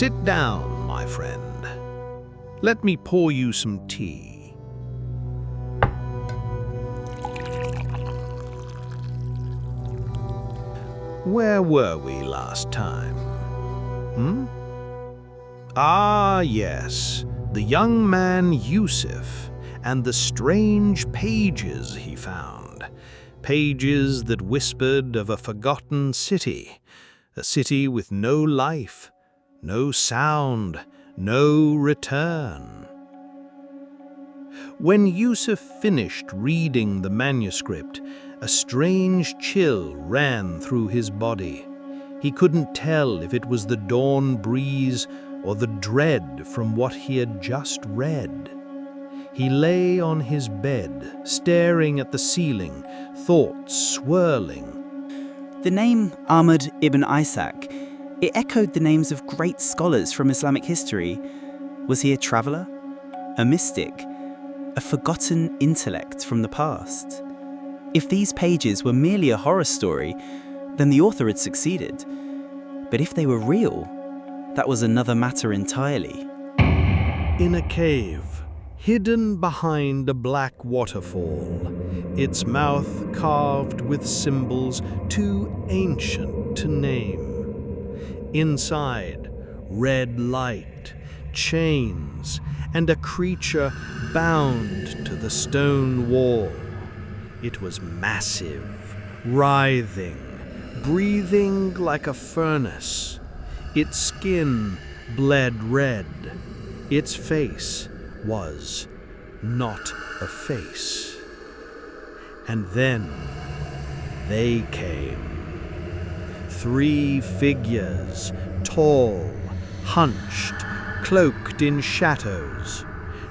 Sit down, my friend. Let me pour you some tea. Where were we last time? Ah, yes, the young man Yusuf and the strange pages he found. Pages that whispered of a forgotten city, a city with no life, no sound, no return. When Yusuf finished reading the manuscript, a strange chill ran through his body. He couldn't tell if it was the dawn breeze or the dread from what he had just read. He lay on his bed, staring at the ceiling, thoughts swirling. The name Ahmad ibn Ishaq, it echoed the names of great scholars from Islamic history. Was he a traveller? A mystic? A forgotten intellect from the past? If these pages were merely a horror story, then the author had succeeded. But if they were real, that was another matter entirely. In a cave, hidden behind a black waterfall, its mouth carved with symbols too ancient to name. Inside, red light, chains, and a creature bound to the stone wall. It was massive, writhing, breathing like a furnace. Its skin bled red. Its face was not a face. And then they came. 3 figures, tall, hunched, cloaked in shadows.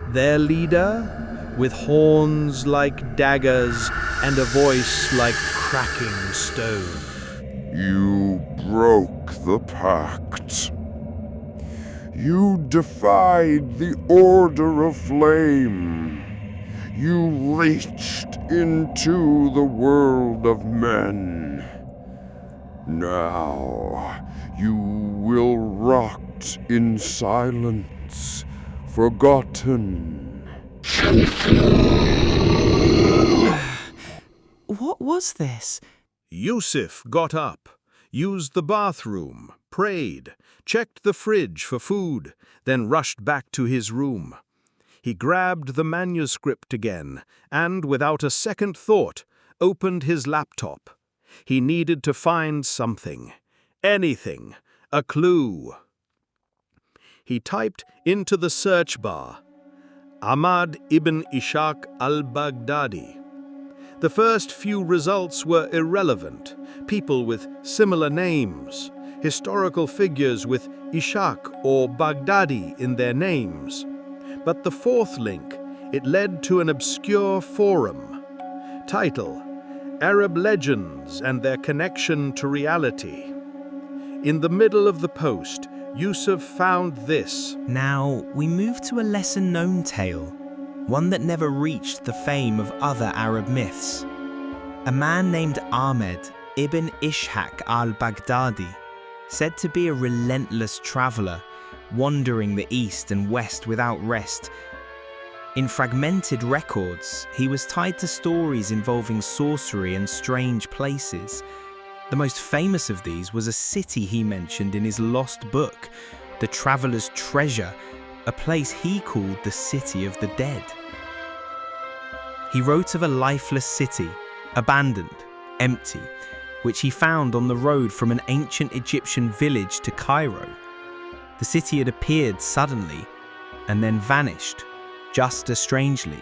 Their leader, with horns like daggers and a voice like cracking stone. You broke the pact. You defied the order of flame. You reached into the world of men. Now you will rot in silence, forgotten. What was this? Yusuf got up, used the bathroom, prayed, checked the fridge for food, then rushed back to his room. He grabbed the manuscript again and, without a second thought, opened his laptop. He needed to find something, anything, a clue. He typed into the search bar, Ahmad ibn Ishaq al-Baghdadi. The first few results were irrelevant. People with similar names, historical figures with Ishaq or Baghdadi in their names. But the fourth link, it led to an obscure forum. Title, Arab Legends and Their Connection to Reality. In the middle of the post, Yusuf found this. Now, we move to a lesser-known tale, one that never reached the fame of other Arab myths. A man named Ahmad ibn Ishaq al-Baghdadi, said to be a relentless traveller, wandering the east and west without rest. In fragmented records, he was tied to stories involving sorcery and strange places. The most famous of these was a city he mentioned in his lost book, The Traveller's Treasure, a place he called the City of the Dead. He wrote of a lifeless city, abandoned, empty, which he found on the road from an ancient Egyptian village to Cairo. The city had appeared suddenly and then vanished, just as strangely.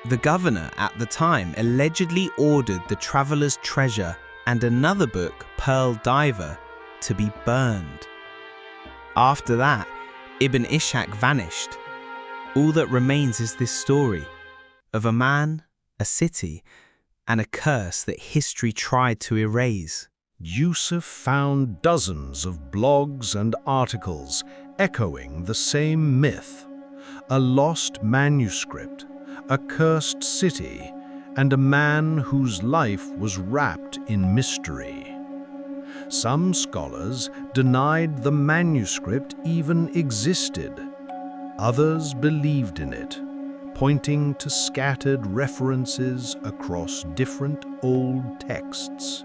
The governor at the time allegedly ordered The Traveller's Treasure and another book, Pearl Diver, to be burned. After that, Ibn Ishaq vanished. All that remains is this story of a man, a city, and a curse that history tried to erase. Yusuf found dozens of blogs and articles echoing the same myth. A lost manuscript, a cursed city, and a man whose life was wrapped in mystery. Some scholars denied the manuscript even existed. Others believed in it, pointing to scattered references across different old texts.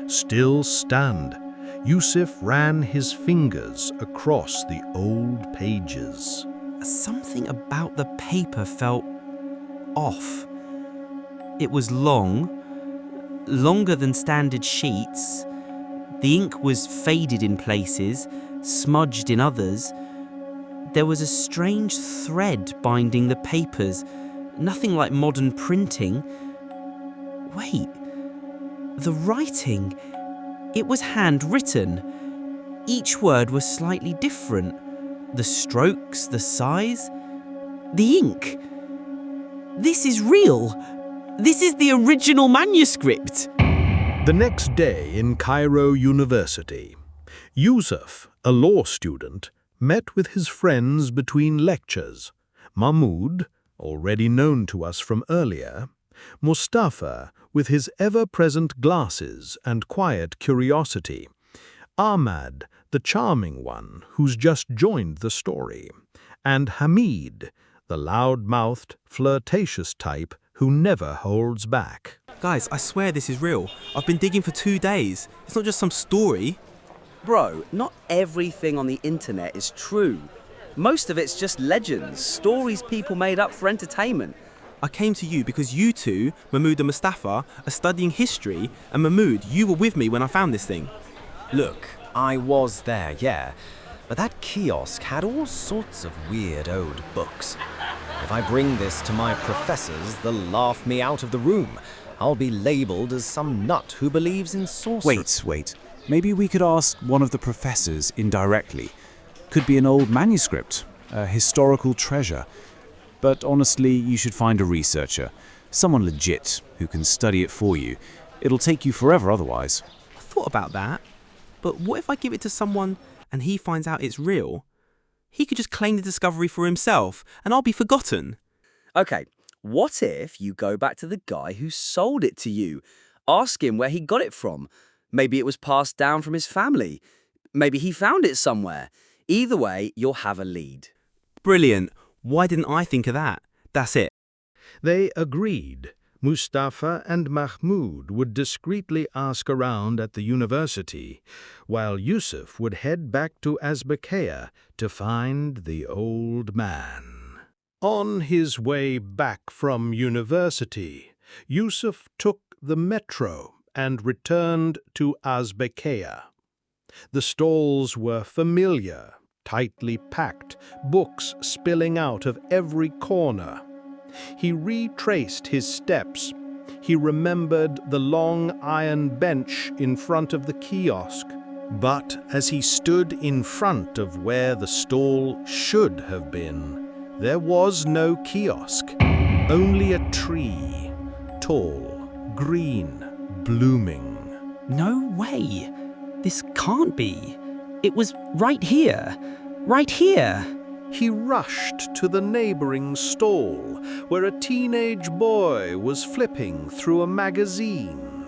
Still stunned, Yusuf ran his fingers across the old pages. Something about the paper felt off. It was long, longer than standard sheets. The ink was faded in places, smudged in others. There was a strange thread binding the papers, nothing like modern printing. Wait, the writing, it was handwritten. Each word was slightly different. The strokes, the size, the ink. This is real. This is the original manuscript. The next day in Cairo University, Yusuf, a law student, met with his friends between lectures. Mahmud, already known to us from earlier, Mustafa, with his ever-present glasses and quiet curiosity, Ahmad, the charming one who's just joined the story, and Hamid, the loud-mouthed, flirtatious type who never holds back. Guys, I swear this is real. I've been digging for 2 days. It's not just some story. Bro, not everything on the internet is true. Most of it's just legends, stories people made up for entertainment. I came to you because you two, Mahmoud and Mustafa, are studying history, and Mahmoud, you were with me when I found this thing. Look, I was there, yeah, but that kiosk had all sorts of weird old books. If I bring this to my professors, they'll laugh me out of the room. I'll be labelled as some nut who believes in sorcery. Wait. Maybe we could ask one of the professors indirectly. Could be an old manuscript, a historical treasure. But honestly, you should find a researcher, someone legit who can study it for you. It'll take you forever otherwise. I thought about that, but what if I give it to someone and he finds out it's real? He could just claim the discovery for himself, and I'll be forgotten. Okay, what if you go back to the guy who sold it to you? Ask him where he got it from. Maybe it was passed down from his family. Maybe he found it somewhere. Either way, you'll have a lead. Brilliant. Why didn't I think of that? That's it. They agreed. Mustafa and Mahmud would discreetly ask around at the university, while Yusuf would head back to Azbekaya to find the old man. On his way back from university, Yusuf took the metro and returned to Azbekaya. The stalls were familiar, tightly packed, books spilling out of every corner. He retraced his steps. He remembered the long iron bench in front of the kiosk. But as he stood in front of where the stall should have been, there was no kiosk, only a tree, tall, green, blooming. No way. This can't be. It was right here. Right here. He rushed to the neighboring stall, where a teenage boy was flipping through a magazine.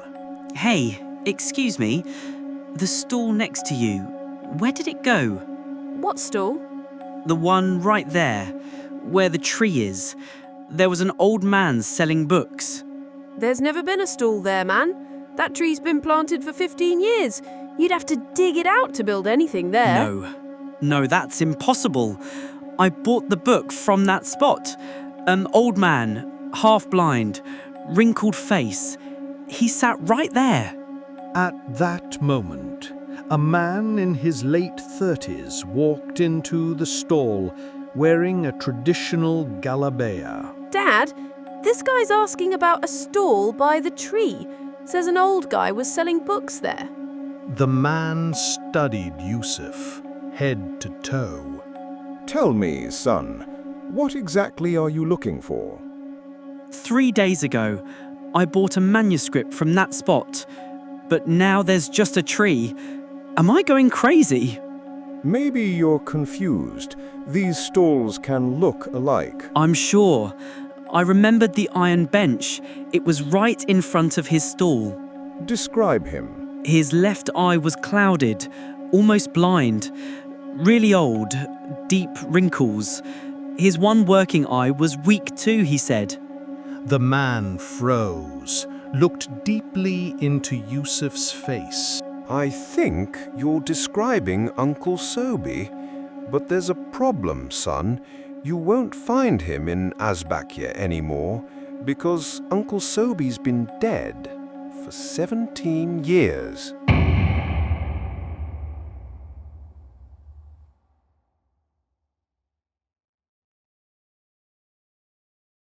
Hey, excuse me. The stall next to you, where did it go? What stall? The one right there, where the tree is. There was an old man selling books. There's never been a stall there, man. That tree's been planted for 15 years. You'd have to dig it out to build anything there. No, that's impossible. I bought the book from that spot. An old man, half blind, wrinkled face. He sat right there. At that moment, a man in his late 30s walked into the stall wearing a traditional galabeya. Dad, this guy's asking about a stall by the tree. Says an old guy was selling books there. The man studied Yusuf, head to toe. Tell me, son, what exactly are you looking for? 3 days ago, I bought a manuscript from that spot, but now there's just a tree. Am I going crazy? Maybe you're confused. These stalls can look alike. I'm sure. I remembered the iron bench. It was right in front of his stall. Describe him. His left eye was clouded, almost blind, really old, deep wrinkles. His one working eye was weak too, he said. The man froze, looked deeply into Yusuf's face. I think you're describing Uncle Sobi, but there's a problem, son. You won't find him in Azbakya anymore, because Uncle Sobi's been dead for 17 years.